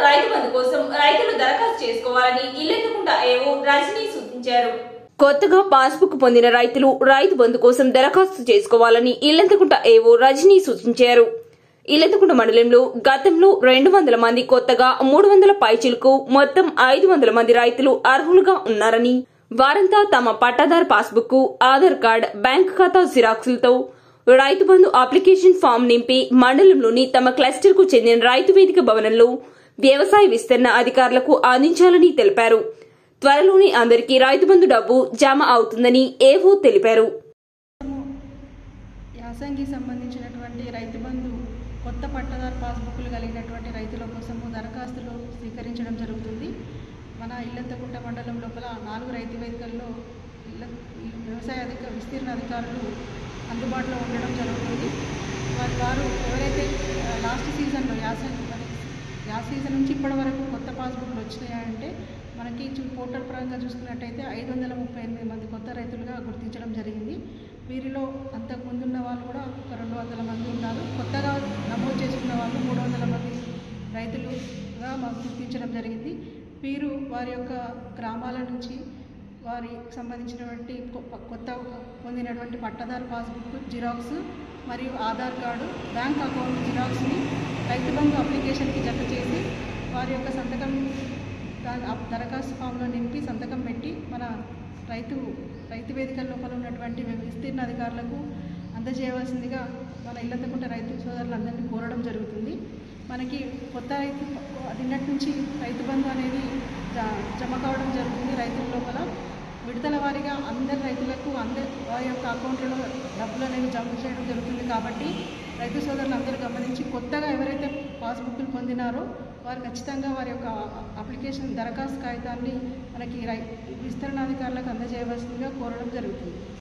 రైతు బంధు కోసం రైతులు దరఖాస్తు చేసుకోవాలని ఇల్లెందుకుంట ఏవో రజనీ సూచించారు. కొత్తగా పాస్బుక్ పొందిన రైతులు రైతు బంధు కోసం దరఖాస్తు చేసుకోవాలని ఇల్లెందుకుంట ఏవో రజనీ సూచించారు. ఇల్లెందుకుంట మండలంలో గతంలో 200 మంది, కొత్తగా 300 పైచిలకు మొత్తం 500 మంది రైతులు అర్హులుగా ఉన్నారని, వారంతా తమ పట్టాదారు పాస్బుక్, ఆధార్ కార్డ్, బ్యాంక్ ఖాతా జిరాక్సులతో రైతు బంధు అప్లికేషన్ ఫామ్ నింపి మండలంలోని తమ క్లస్టర్ కు చెందిన రైతు వేదిక భవనంలో వ్యవసాయ విస్తరణ అధికారులకు అందించాలని తెలిపారు. త్వరలోనే అందరికీ రైతు బంధు డబ్బు జమ అవుతుందని ఏవో తెలిపారు. యాసంగి సంబంధించినటువంటి రైతు బంధు కొత్త పట్టాదారు పాస్బుక్లు కలిగినటువంటి రైతుల కోసము దరఖాస్తులు స్వీకరించడం జరుగుతుంది. మన ఇల్లంతకుంట మండలం లోపల 4 రైతు వేదికల్లో వ్యవసాయ విస్తీర్ణ అధికారులు అందుబాటులో ఉండడం జరుగుతుంది. వారు ఎవరైతే లాస్ట్ సీజన్లో యాస సీజన్ నుంచి ఇప్పటి వరకు కొత్త పాస్బుక్లు వచ్చినాయంటే మనకి పోర్టల్ పరంగా చూసుకున్నట్టయితే 538 మంది కొత్త రైతులుగా గుర్తించడం జరిగింది. వీరిలో అంతకు ముందున్న వాళ్ళు కూడా 200 మంది ఉన్నారు. కొత్తగా నమోదు చేసుకున్న వాళ్ళు 300 మంది రైతులుగా మాకు గుర్తించడం జరిగింది. వీరు వారి యొక్క గ్రామాల నుంచి వారికి సంబంధించినటువంటి కొత్త పొందినటువంటి పట్టాదారు పాస్బుక్ జిరాక్స్ మరియు Aadhaar card, bank account జిరాక్స్ని Rythu Bandhu అప్లికేషన్కి జత చేసి వారి యొక్క సంతకం దరఖాస్తు ఫామ్లో నింపి సంతకం పెట్టి మన రైతు వేదికల లోపల ఉన్నటువంటి విస్తీర్ణ అధికారులకు అందజేయవలసిందిగా మన ఇల్లంతకుంట రైతు సోదరులందరినీ కోరడం జరుగుతుంది. మనకి కొత్త నిన్నటి నుంచి రైతు బంధు అనేది జమ కావడం జరుగుతుంది. రైతుల లోపల విడతల వారీగా అందరి రైతులకు వారి యొక్క అకౌంట్లలో డబ్బులు అనేవి జమ చేయడం జరుగుతుంది. కాబట్టి రైతు సోదరులు అందరూ గమనించి కొత్తగా ఎవరైతే పాస్బుక్లు పొందినారో వారు ఖచ్చితంగా వారి యొక్క అప్లికేషన్ దరఖాస్తు కాగితాన్ని మనకి విస్తరణాధికారులకు అందజేయవలసిందిగా కోరడం జరుగుతుంది.